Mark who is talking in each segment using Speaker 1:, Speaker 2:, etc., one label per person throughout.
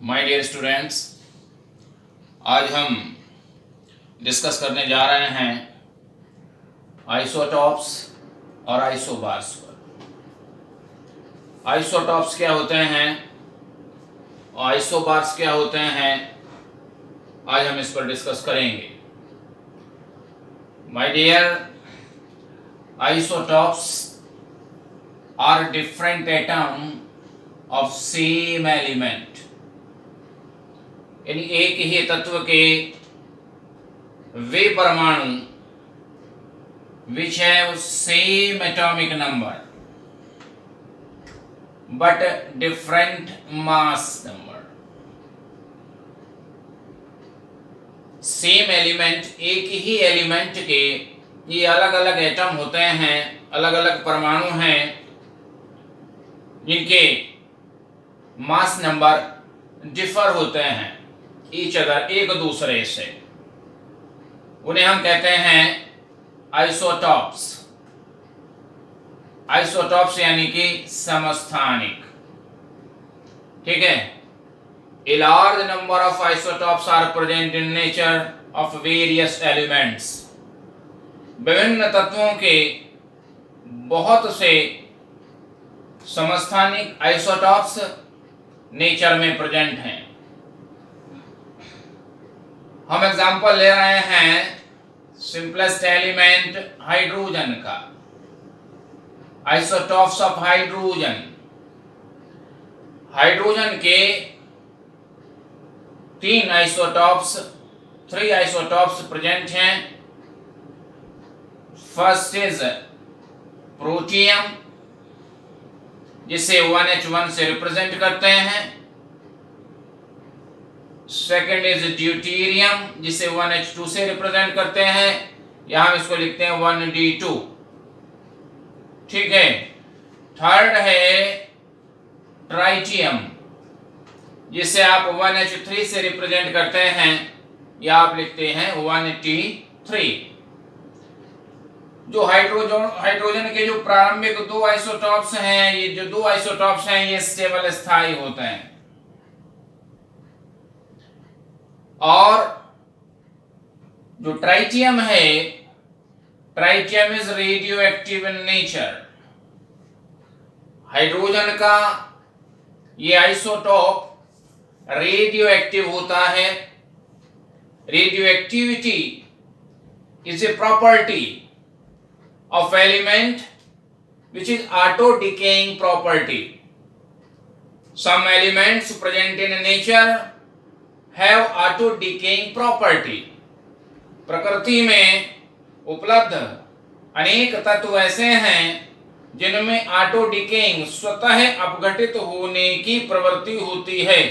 Speaker 1: My dear students, आज हम discuss करने जा रहे हैं आइसोटॉप्स और आइसोबार्स पर। आइसोटॉप्स क्या होते हैं और आइसोबार्स क्या होते हैं, आज हम इस पर डिस्कस करेंगे। My dear, isotopes are different atom of same element, यानी एक ही तत्व के वे परमाणु which have same atomic number but different mass number। Same element, एक ही एलिमेंट के ये अलग अलग एटम होते हैं, अलग अलग परमाणु हैं जिनके मास नंबर डिफर होते हैं ईच अदर, एक दूसरे से। उन्हें हम कहते हैं आइसोटॉप्स। आइसोटॉप्स यानी कि समस्थानिक, ठीक है। A large number of isotopes are present in nature of various elements। विभिन्न तत्वों के बहुत से समस्थानिक आइसोटॉप्स नेचर में प्रेजेंट हैं। हम एग्जांपल ले रहे हैं सिंपलेस्ट एलिमेंट हाइड्रोजन का, आइसोटॉप्स ऑफ हाइड्रोजन। हाइड्रोजन के तीन आइसोटॉप्स प्रेजेंट हैं। फर्स्ट इज प्रोटियम, जिसे 1H1 से रिप्रेजेंट करते हैं। सेकेंड इज ड्यूटेरियम, जिसे 1H2 से रिप्रेजेंट करते हैं। यहां हम इसको लिखते हैं 1D2, ठीक है। थर्ड है ट्राइटियम, जिसे आप 1H3 से रिप्रेजेंट करते हैं, या आप लिखते हैं 1T3। जो हाइड्रोजन के जो प्रारंभिक दो आइसोटॉप्स हैं, ये जो दो आइसोटॉप्स हैं ये स्टेबल स्थायी होते हैं। और जो ट्राइटियम है, tritium is radio active in nature. Hydrogen का ये आइसोटॉप रेडियो एक्टिव होता है। Radio activity is a property of element which is auto decaying property। Some elements present in nature have auto decaying property। प्रकृति में उपलब्ध अनेक तत्व ऐसे हैं जिनमें ऑटो डिकेइंग, स्वतः अपघटित होने की प्रवृत्ति होती है।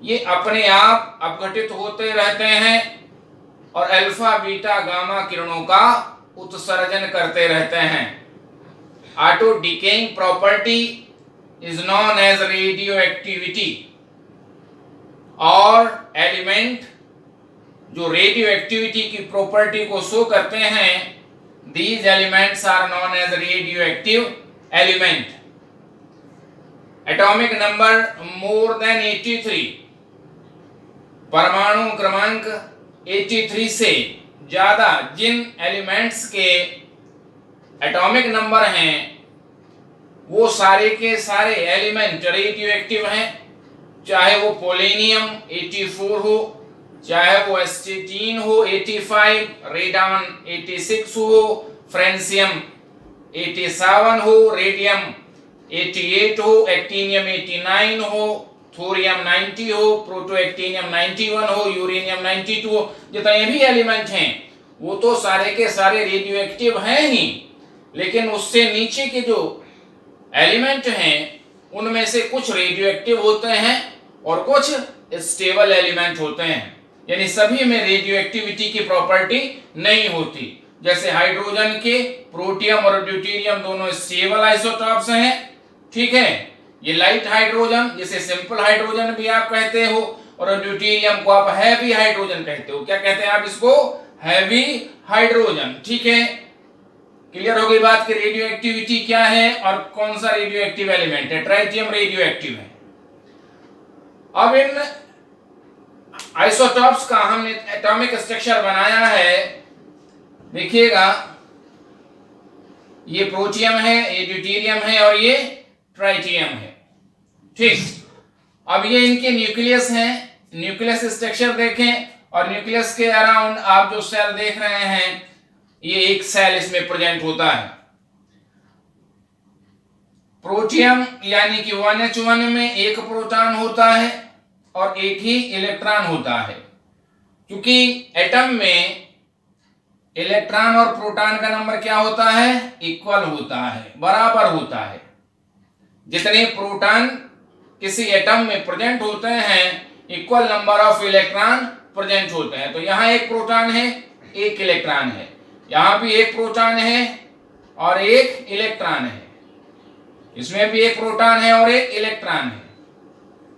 Speaker 1: ये अपने आप अपघटित होते रहते हैं और अल्फा बीटा गामा किरणों का उत्सर्जन करते रहते हैं। Auto decaying property is known as radio activity. और एलिमेंट जो रेडियो एक्टिविटी की प्रॉपर्टी को शो करते हैं, these elements are known as radio active element. Atomic number more than 83, परमाणु क्रमांक 83 से ज्यादा जिन एलिमेंट्स के एटॉमिक नंबर हैं, वो सारे के सारे एलिमेंट रेडियो एक्टिव हैं। चाहे वो पोलेनियम 84 हो, चाहे वो एस्टेटीन हो 85, रेडान 86 हो, फ्रेंसियम 87 हो, रेडियम 88 हो, एक्टिनियम 89 हो, थोरियम 90 हो, प्रोटो एक्टिनियम 91 हो, यूरेनियम 92 हो। जितने भी एलिमेंट हैं वो तो सारे के सारे रेडियो एक्टिव हैं ही, लेकिन उससे नीचे के जो एलिमेंट हैं उनमें से कुछ रेडियो एक्टिव होते हैं और कुछ स्टेबल एलिमेंट होते हैं, यानी सभी में रेडियो एक्टिविटी की प्रॉपर्टी नहीं होती। जैसे हाइड्रोजन के प्रोटियम और ड्यूटेरियम दोनों स्टेबल आइसोटॉप्स हैं, ठीक है। ये लाइट हाइड्रोजन, जिसे सिंपल हाइड्रोजन भी आप कहते हो, और ड्यूटेरियम को आप हैवी हाइड्रोजन कहते हो। क्या कहते हैं आप इसको? हैवी हाइड्रोजन, ठीक है। क्लियर हो गई बात कि रेडियो एक्टिविटी क्या है और कौन सा रेडियो एक्टिव एलिमेंट है। ट्राइटियम रेडियो एक्टिव है। अब इन आइसोटॉप्स का हमने एटॉमिक स्ट्रक्चर बनाया है, देखिएगा ये प्रोटियम है, ये ड्यूटेरियम है और ये ट्राइटियम है। ठीक, अब ये इनके न्यूक्लियस हैं, न्यूक्लियस स्ट्रक्चर देखें और न्यूक्लियस के अराउंड आप जो सेल देख रहे हैं ये एक सेल इसमें प्रेजेंट होता है। प्रोटियम यानी कि 1H1 में एक प्रोटॉन होता है और एक ही इलेक्ट्रॉन होता है, क्योंकि एटम में इलेक्ट्रॉन और प्रोटॉन का नंबर क्या होता है, इक्वल होता है, बराबर होता है। जितने प्रोटॉन किसी एटम में प्रेजेंट होते हैं equal number of electron present होते हैं। तो यहाँ एक प्रोटॉन है, एक इलेक्ट्रॉन है, यहाँ भी एक प्रोटॉन है और एक इलेक्ट्रॉन है, इसमें भी एक प्रोटॉन है और एक इलेक्ट्रॉन है।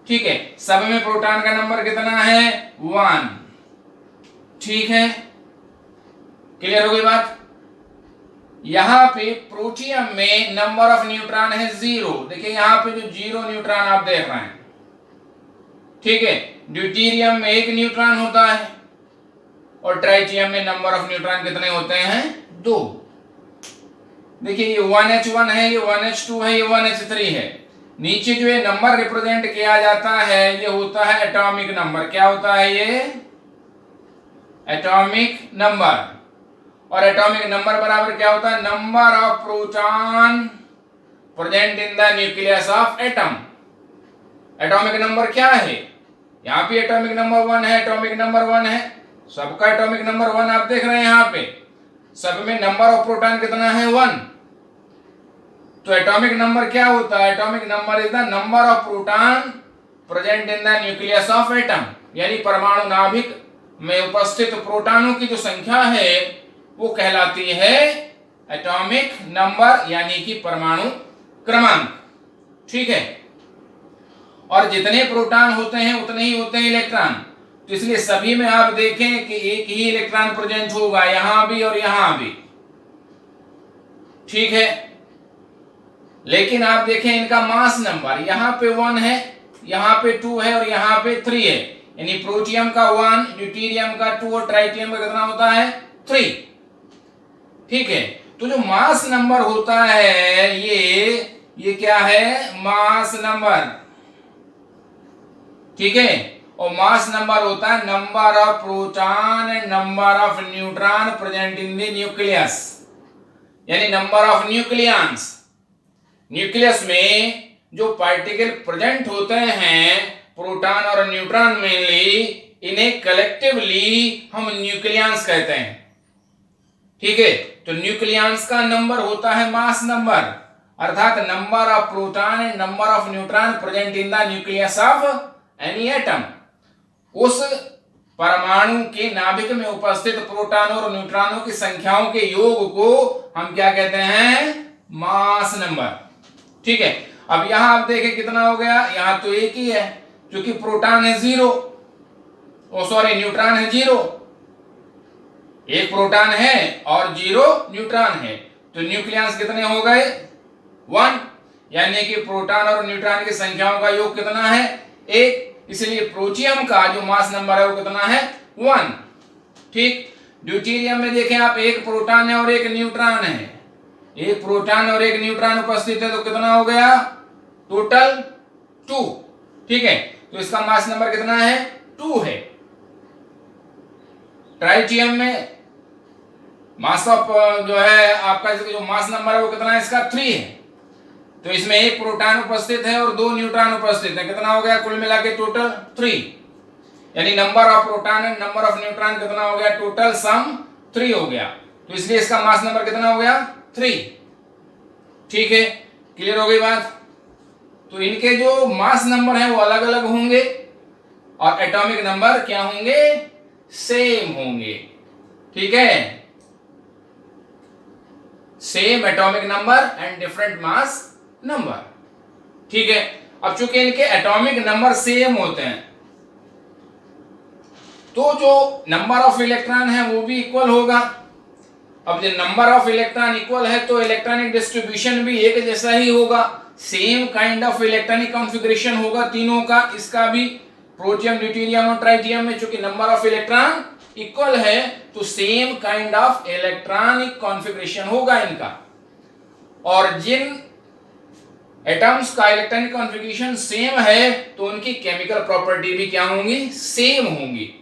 Speaker 1: ठीक है, सब में प्रोटॉन का नंबर कितना है, 1। ठीक है, क्लियर हो गई बात। यहां पे प्रोटियम में नंबर ऑफ न्यूट्रॉन है 0। देखिए यहां पे जो 0 न्यूट्रॉन आप देख रहे हैं। ठीक है, ड्यूटेरियम में 1 न्यूट्रॉन होता है और ट्राइटियम में नंबर ऑफ न्यूट्रॉन कितने होते हैं, 2। देखिए ये 1H1 है, ये 1H2 है, ये 1H3 है। नीचे जो ये नंबर रिप्रेजेंट किया जाता है ये होता है एटॉमिक नंबर। क्या होता है ये, एटॉमिक नंबर। और एटॉमिक नंबर बराबर क्या होता है, number of proton present in the nucleus of atom. Atomic number क्या है, यहाँ पे एटॉमिक नंबर 1 है, एटॉमिक नंबर 1 है, सबका एटॉमिक नंबर 1 आप देख रहे हैं। यहाँ पे सब में नंबर ऑफ प्रोटॉन कितना है, 1। तो एटॉमिक नंबर क्या होता है, atomic number is the number of proton present in the nucleus of atom, यानी परमाणु नाभिक में उपस्थित प्रोटॉनों की जो संख्या है वो कहलाती है एटॉमिक नंबर, यानी कि परमाणु क्रमांक। ठीक है, और जितने प्रोटॉन होते हैं उतने ही होते हैं इलेक्ट्रॉन। तो इसलिए सभी में आप देखें कि एक ही इलेक्ट्रॉन प्रेजेंट होगा, यहां भी और यहां भी। ठीक है, लेकिन आप देखें इनका मास नंबर, यहां पे 1 है, यहां पे 2 है और यहां पे 3 है। यानी प्रोटियम का 1, ड्यूटेरियम का 2 और ट्राइटियम का कितना होता है, 3। ठीक है, तो जो मास नंबर होता है ये क्या है, मास नंबर। ठीक है, और मास नंबर होता है number of proton and number of neutron present in the nucleus, यानी नंबर ऑफ न्यूक्लियंस। न्यूक्लियस में जो पार्टिकल प्रेजेंट होते हैं प्रोटॉन और न्यूट्रॉन मेनली, इन्हें कलेक्टिवली हम न्यूक्लियंस कहते हैं। ठीक है, तो न्यूक्लियंस का नंबर होता है मास नंबर, अर्थात number of proton and number of neutron present in the nucleus of any atom. उस परमाणु के नाभिक में उपस्थित प्रोटॉनों और न्यूट्रॉनों की संख्याओं के योग को हम क्या कहते हैं, मास नंबर। ठीक है, अब यहां आप देखें कितना हो गया, यहां तो एक ही है क्योंकि प्रोटॉन है 0, न्यूट्रॉन है 0। एक प्रोटॉन है और 0 न्यूट्रॉन है, तो न्यूक्लियंस कितने हो गए, 1, यानी कि प्रोटॉन और न्यूट्रॉन की संख्याओं का योग कितना है, 1। इसलिए प्रोटियम का जो मास नंबर है वो कितना है, 1। ठीक, ड्यूटेरियम में देखें आप, एक प्रोटॉन है और एक न्यूट्रॉन है, एक प्रोटॉन और एक न्यूट्रॉन उपस्थित है, तो कितना हो गया, टोटल 2। ठीक है, तो इसका मास नंबर कितना है, 2 है। ट्राइटियम में मास ऑफ जो है आपका जो मास नंबर है वो कितना है, इसका 3 है। तो इसमें एक प्रोटॉन उपस्थित है और 2 न्यूट्रॉन उपस्थित है, कितना हो गया, कुल मिला के टोटल 3, यानी number of proton and number of neutron कितना हो गया, टोटल सम 3 हो गया। तो इसलिए इसका मास नंबर कितना हो गया, 3। ठीक है, क्लियर हो गई बात। तो इनके जो मास नंबर है वो अलग अलग होंगे और एटॉमिक नंबर क्या होंगे, सेम होंगे। ठीक है, same atomic number and different mass number. ठीक है, अब चूंकि इनके एटॉमिक नंबर सेम होते हैं तो जो नंबर ऑफ इलेक्ट्रॉन है वो भी इक्वल होगा। अब जब नंबर ऑफ इलेक्ट्रॉन इक्वल है तो इलेक्ट्रॉनिक डिस्ट्रीब्यूशन भी एक जैसा ही होगा, same kind of electronic configuration होगा तीनों का, इसका भी प्रोटियम, ड्यूटेरियम और ट्राइटियम में चूंकि नंबर ऑफ इलेक्ट्रॉन इक्वल है तो same kind of electronic configuration होगा इनका, और जिन एटम्स का इलेक्ट्रॉनिक कॉन्फ़िगरेशन सेम है तो उनकी केमिकल प्रॉपर्टी भी क्या होंगी, सेम होंगी।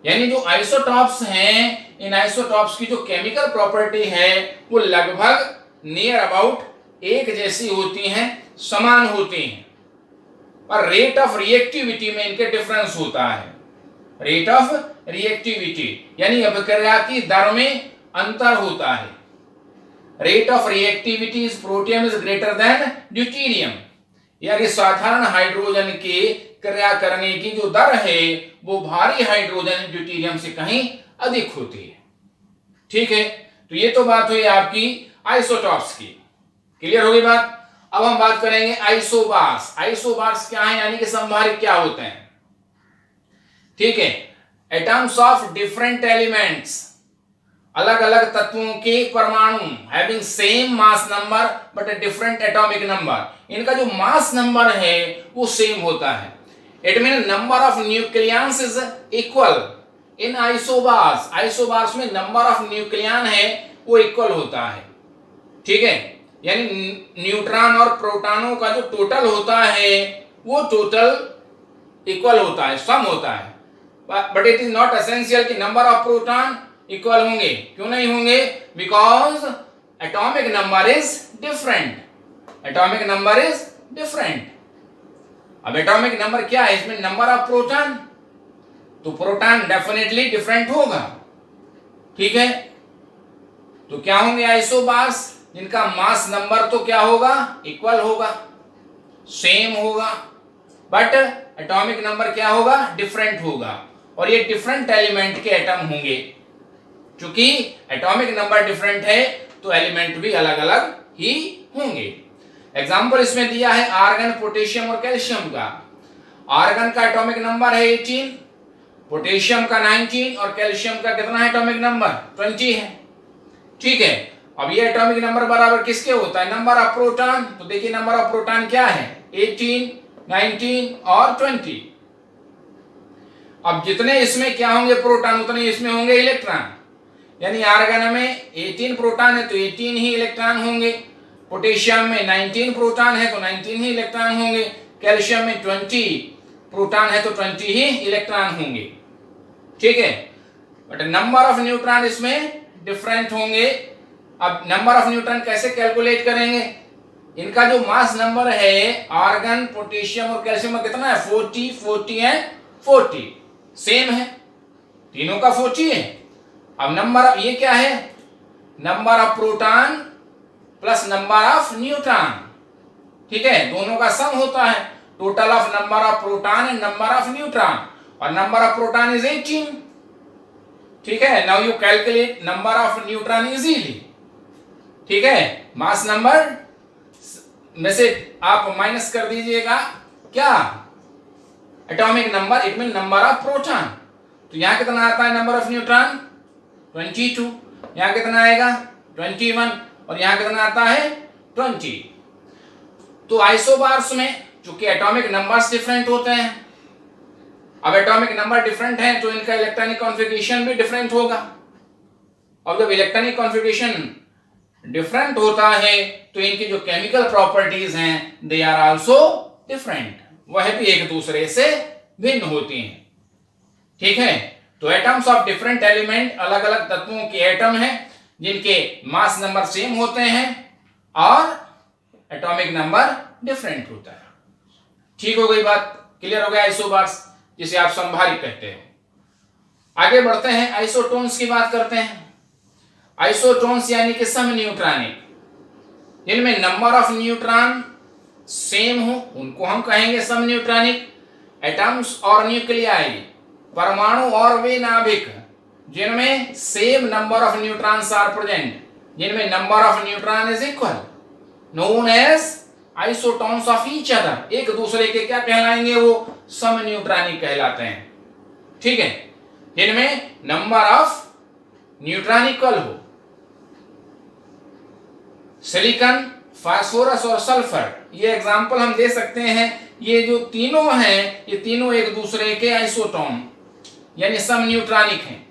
Speaker 1: यानी जो आइसोटॉप्स हैं, इन आइसोटॉप्स की जो केमिकल प्रॉपर्टी है वो लगभग नियर अबाउट एक जैसी होती हैं, समान होती हैं, और रेट ऑफ रिएक्टिविटी में इनके डिफरेंस होता है। रेट ऑफ रिएक्टिविटी यानी अभिक्रिया की दर में अंतर होता है। Rate of reactivity is protium is greater than deuterium, यानी साधारण हाइड्रोजन की क्रिया करने की जो दर है वो भारी हाइड्रोजन ड्यूटेरियम से कहीं अधिक होती है। ठीक है, तो ये तो बात हुई आपकी आइसोटॉप्स की। क्लियर हो गई बात। अब हम बात करेंगे आइसोबार्स। आइसोबार्स क्या है, यानी कि समभारिक क्या होते हैं। ठीक है, एटम्स ऑफ डिफरेंट एलिमेंट्स, अलग अलग तत्वों के परमाणु having same mass number but a different atomic number, इनका जो मास नंबर है वो सेम होता है। It mean number of nucleons is equal in isobars. Isobars में नंबर ऑफ न्यूक्लियन है वो इक्वल होता है। ठीक है, यानी न्यूट्रॉन और प्रोटॉनों का जो टोटल होता है वो टोटल इक्वल होता है, सम होता है। But it is not essential कि नंबर ऑफ प्रोटॉन इक्वल होंगे। क्यों नहीं होंगे, because atomic number is different. Atomic number is different. अब एटॉमिक नंबर क्या है, इसमें नंबर ऑफ प्रोटॉन, तो प्रोटॉन डेफिनेटली डिफरेंट होगा। ठीक है, तो क्या होंगे आइसोबार्स, जिनका मास नंबर तो क्या होगा, इक्वल होगा, सेम होगा, बट एटॉमिक नंबर क्या होगा, डिफरेंट होगा, और ये डिफरेंट एलिमेंट के एटम होंगे। चूंकि एटॉमिक नंबर डिफरेंट है तो एलिमेंट भी अलग अलग ही होंगे। एग्जाम्पल इसमें दिया है आर्गन, पोटेशियम और कैल्शियम का। आर्गन का एटॉमिक नंबर है 18, पोटेशियम का 19 और कैल्शियम का कितना है एटॉमिक नंबर, 20 है। ठीक है, अब ये एटॉमिक नंबर बराबर किसके होता है, नंबर ऑफ प्रोटॉन। तो देखिए नंबर ऑफ प्रोटॉन क्या है, 18, 19 और 20। अब जितने इसमें क्या होंगे प्रोटॉन, उतने इसमें होंगे इलेक्ट्रॉन। यानी आर्गन में 18 प्रोटॉन है तो 18 ही इलेक्ट्रॉन होंगे, पोटेशियम में 19 प्रोटॉन है तो 19 ही इलेक्ट्रॉन होंगे, कैल्शियम में 20 प्रोटॉन है तो 20 ही इलेक्ट्रॉन होंगे। ठीक है, बट नंबर ऑफ न्यूट्रॉन इसमें डिफरेंट होंगे। अब नंबर ऑफ न्यूट्रॉन कैसे कैलकुलेट करेंगे, इनका जो मास नंबर है आर्गन, पोटेशियम और कैल्शियम में कितना है, 40, 40 एंड 40 सेम है, तीनों का 40 है। अब नंबर ये क्या है, number of proton plus number of neutron. ठीक है, दोनों का सम होता है, total of number of proton and number of neutron, और नंबर ऑफ प्रोटॉन इज 18। ठीक है, now you calculate number of neutron easily. ठीक है, मास नंबर में से आप माइनस कर दीजिएगा क्या, atomic number, it mean number of proton. तो यहां कितना आता है नंबर ऑफ न्यूट्रॉन, 22, यहां कितना आएगा 21, और यहां कितना आता है 20। तो आइसोबार्स में चूंकि एटॉमिक नंबर्स डिफरेंट होते हैं, अब एटॉमिक नंबर डिफरेंट है तो इनका इलेक्ट्रॉनिक कॉन्फ़िगरेशन भी डिफरेंट होगा, और जब इलेक्ट्रॉनिक कॉन्फ़िगरेशन डिफरेंट होता है तो इनकी जो केमिकल प्रॉपर्टीज हैं दे आर आल्सो डिफरेंट, वह भी एक दूसरे से भिन्न होती हैं। ठीक है, तो एटम्स ऑफ डिफरेंट एलिमेंट, अलग अलग तत्वों के एटम हैं जिनके मास नंबर सेम होते हैं और एटॉमिक नंबर डिफरेंट होता है। ठीक हो गई बात, क्लियर हो गया आइसोबार्स, जिसे आप समभारिक कहते हैं। आगे बढ़ते हैं, आइसोटोन्स की बात करते हैं। आइसोटोन्स यानी कि सम न्यूट्रॉनिक, जिनमें नंबर ऑफ न्यूट्रॉन सेम हो उनको हम कहेंगे सम न्यूट्रॉनिक। एटम्स और न्यूक्लियाई, परमाणु और वे नाभिक जिनमें same number of neutrons are present, जिनमें number of neutron is equal, known as isotones of each other. एक दूसरे के क्या कहलाएंगे, वो सम न्यूट्रॉनिक कहलाते हैं। ठीक है, जिनमें नंबर ऑफ न्यूट्रॉन इक्वल हो। सिलिकॉन, फास्फोरस और सल्फर, ये एग्जाम्पल हम दे सकते हैं ये जो तीनों हैं ये तीनों एक दूसरे के आइसोटोन यानी समन्यूट्रॉनिक हैं।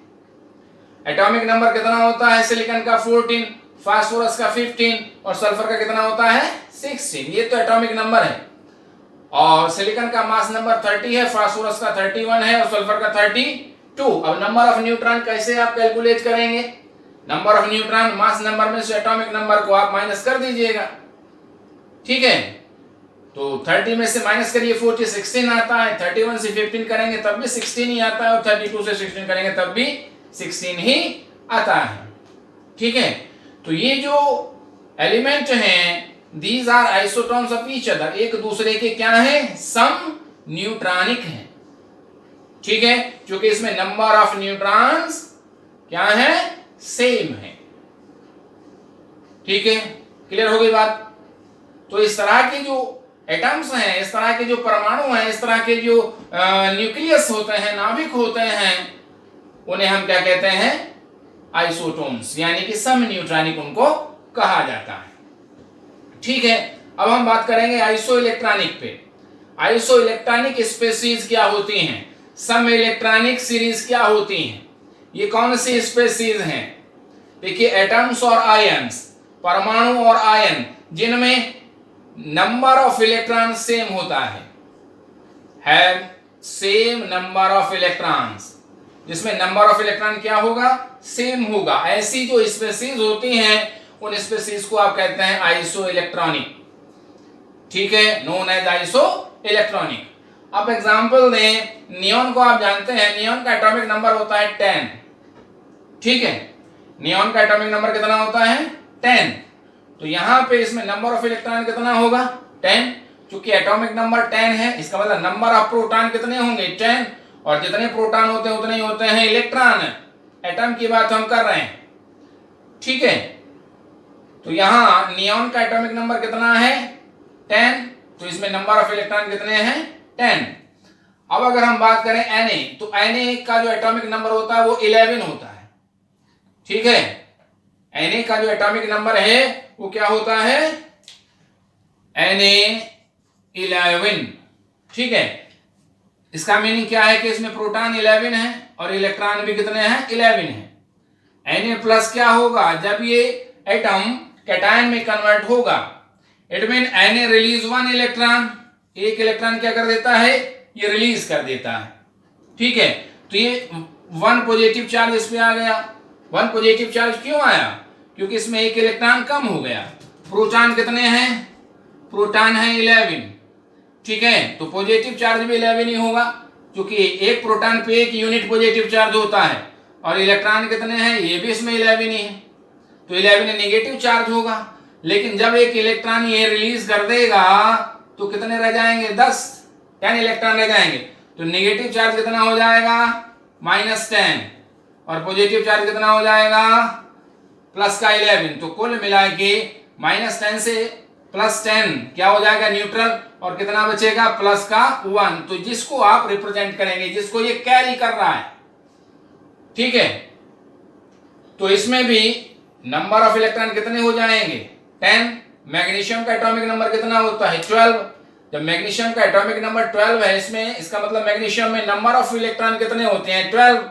Speaker 1: एटॉमिक नंबर कितना होता है सिलिकॉन का 14, फास्फोरस का 15 और सल्फर का कितना होता है 16। ये तो एटॉमिक नंबर है। और सिलिकॉन का मास नंबर 30 है, फास्फोरस का 31 है और सल्फर का 32। अब नंबर ऑफ न्यूट्रॉन कैसे आप कैलकुलेट करेंगे? Number of neutron mass number में से एटॉमिक नंबर को आप माइनस कर दीजिएगा, ठीक है। तो 30 में से माइनस करिए 40, 16 आता है। 31 से 15 करेंगे तब भी 16 ही आता है और 32 से 16 करेंगे तब भी 16 ही आता है, ठीक है। तो ये जो एलिमेंट हैं these are isotones of each other, एक दूसरे के क्या है सम न्यूट्रॉनिक हैं, ठीक है। क्योंकि इसमें नंबर ऑफ न्यूट्रॉन्स क्या है सेम है, ठीक है। क्लियर हो गई बात? तो इस तरह के जो एटम्स हैं, इस तरह के जो परमाणु हैं, इस तरह के जो न्यूक्लियस होते हैं, नाभिक होते हैं, उन्हें हम क्या कहते हैं आइसोटोन्स यानी कि सम न्यूट्रॉनिक उनको कहा जाता है, ठीक है। अब हम बात करेंगे आइसो इलेक्ट्रॉनिक पे। आइसो इलेक्ट्रॉनिक स्पेसीज क्या होती हैं, सम इलेक्ट्रॉनिक सीरीज क्या होती हैं, ये कौन सी स्पेसीज हैं? देखिए एटम्स और आयन्स, परमाणु और आयन जिनमें नंबर ऑफ इलेक्ट्रॉन सेम होता है सेम नंबर ऑफ इलेक्ट्रॉन्स, जिसमें नंबर ऑफ इलेक्ट्रॉन क्या होगा सेम होगा, ऐसी जो स्पेसीज होती हैं उन स्पेसीज को आप कहते हैं आइसो इलेक्ट्रॉनिक, ठीक है, नोन एज आइसो इलेक्ट्रॉनिक। अब एग्जांपल दें, नियॉन को आप जानते हैं, नियॉन का एटॉमिक नंबर होता है 10, ठीक है। नियॉन का एटॉमिक नंबर कितना होता है 10। तो यहां पे इसमें नंबर ऑफ इलेक्ट्रॉन कितना होगा 10, क्योंकि एटॉमिक नंबर 10 है, इसका मतलब नंबर ऑफ प्रोटॉन कितने होंगे 10, और जितने प्रोटॉन होते हैं उतने ही होते हैं इलेक्ट्रॉन। एटम की बात हम कर रहे हैं, ठीक है। तो यहां नियॉन का एटॉमिक नंबर कितना है 10, तो इसमें नंबर ऑफ इलेक्ट्रॉन कितने हैं 10। अब अगर हम बात करें Na, तो Na का जो एटॉमिक नंबर होता है वो 11 होता है, ठीक है। Na का जो एटॉमिक नंबर है वो क्या होता है Na11, ठीक है। इसका मीनिंग क्या है कि इसमें प्रोटॉन 11 है और इलेक्ट्रॉन भी कितने हैं 11 है। Na प्लस क्या होगा जब ये एटम कैटायन में कन्वर्ट होगा, it mean Na release 1 electron, एक इलेक्ट्रॉन क्या कर देता है ये रिलीज कर देता है, ठीक है। तो ये 1 पॉजिटिव चार्ज इस पे आ गया। 1 पॉजिटिव चार्ज क्यों आया? क्योंकि इसमें एक इलेक्ट्रॉन कम हो गया। प्रोटॉन कितने हैं? प्रोटॉन है 11, ठीक है। तो पॉजिटिव चार्ज भी 11 ही होगा, क्योंकि एक प्रोटॉन पे एक यूनिट पॉजिटिव चार्ज होता है, और इलेक्ट्रॉन कितने हैं ये भी इसमें 11 ही है, तो 11 नेगेटिव चार्ज होगा। लेकिन जब एक इलेक्ट्रॉन ये रिलीज कर देगा तो कितने रह जाएंगे 10 इलेक्ट्रॉन रह जाएंगे। तो नेगेटिव चार्ज कितना हो जाएगा -10, और पॉजिटिव चार्ज कितना हो जाएगा प्लस का 11। तो कुल मिला के -10 से +10 क्या हो जाएगा न्यूट्रल, और कितना बचेगा प्लस का 1। तो जिसको आप रिप्रेजेंट करेंगे, जिसको ये कैरी कर रहा है, ठीक है। तो इसमें भी नंबर ऑफ इलेक्ट्रॉन कितने हो जाएंगे 10। मैग्नीशियम का एटॉमिक नंबर कितना होता है 12। जब मैग्नीशियम का एटॉमिक नंबर 12 है, इसमें इसका मतलब मैग्नीशियम में नंबर ऑफ इलेक्ट्रॉन कितने होते हैं 12,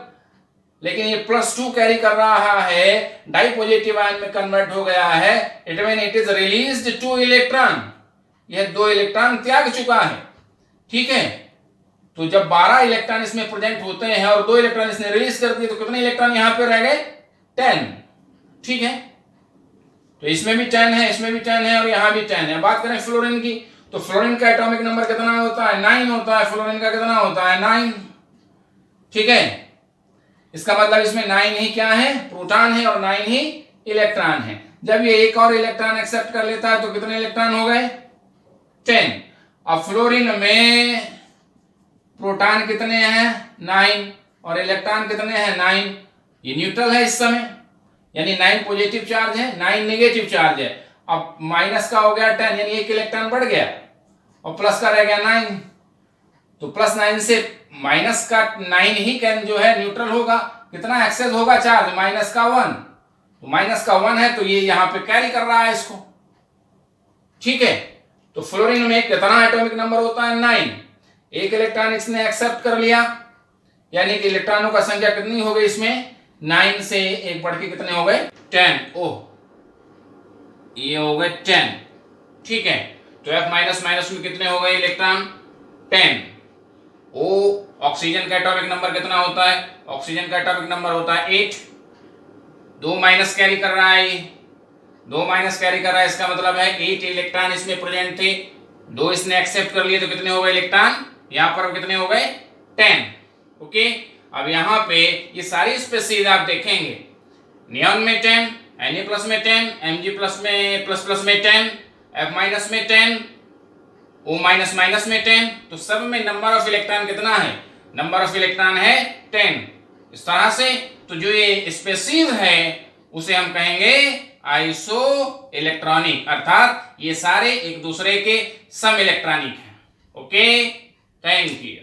Speaker 1: लेकिन ये +2 कैरी कर रहा है, डाई पॉजिटिव आयन में कन्वर्ट हो गया है, it mean it is released 2 electron, यह 2 इलेक्ट्रॉन त्याग चुका है, ठीक है। तो जब 12 इलेक्ट्रॉन इसमें प्रेजेंट होते हैं और 2 इलेक्ट्रॉन इसने रिलीज कर दिए, तो कितने इलेक्ट्रॉन यहां पे रह गए 10, ठीक है। तो इसमें भी 10 है, इसमें भी 10 है और यहां भी 10 है। बात करें फ्लोरीन की, तो फ्लोरीन का एटॉमिक नंबर कितना होता है 9 होता है। फ्लोरीन का कितना होता है 9, ठीक है। इसका मतलब इसमें 9 ही क्या है प्रोटॉन है और 9 ही इलेक्ट्रॉन है। जब ये एक और इलेक्ट्रॉन एक्सेप्ट कर लेता है तो कितने इलेक्ट्रॉन हो गए 10। अब फ्लोरीन में प्रोटॉन कितने हैं 9 और इलेक्ट्रॉन कितने हैं 9। ये न्यूट्रल है इस समय, यानी 9 पॉजिटिव चार्ज है 9 नेगेटिव चार्ज है। अब माइनस का हो गया 10, यानी एक इलेक्ट्रॉन बढ़ गया, और प्लस का रह गया 9। तो +9 से माइनस का 9 ही कैन जो है न्यूट्रल होगा। कितना एक्सेस होगा चार्ज -1। तो -1 है, तो ये यहां पे कैरी कर रहा है इसको, ठीक है। तो फ्लोरीन में कितना एटॉमिक नंबर होता है? 9। एक इलेक्ट्रॉन इसने एक्सेप्ट कर लिया, यानी कि इलेक्ट्रॉनों का संख्या कितनी हो गई इसमें? 9 से एक बढ़ के कितने हो गए? 10। ओह, ये हो गए 10। ठीक है, तो F माइनस माइनस में कितने हो गए इलेक्ट्रॉन? 10। ओ, ऑक्सीजन का एटॉमिक नंबर कितना होता है? ऑक्सीजन का एटॉमिक नंबर होता है 8। 2 माइनस कैरी कर रहा है, 2 माइनस कैरी कर रहा है, इसका मतलब है 8 इलेक्ट्रॉन इसमें प्रेजेंट थे, 2 इसने एक्सेप्ट कर लिए, तो कितने हो गए इलेक्ट्रॉन? यहां पर कितने हो गए? 10। ओके, अब यहां पे ये सारी स्पेसीज आप देखेंगे, नियॉन में 10, Na प्लस में 10, Mg प्लस में प्लस में 10, F माइनस में 10, O माइनस माइनस में 10, तो सब में नंबर ऑफ इलेक्ट्रॉन कितना है? नंबर ऑफ इलेक्ट्रॉन है 10। इस तरह से तो जो ये स्पेसीज है उसे हम कहेंगे आइसो इलेक्ट्रॉनिक, अर्थात ये सारे एक दूसरे के सम इलेक्ट्रॉनिक हैं। Okay, thank you.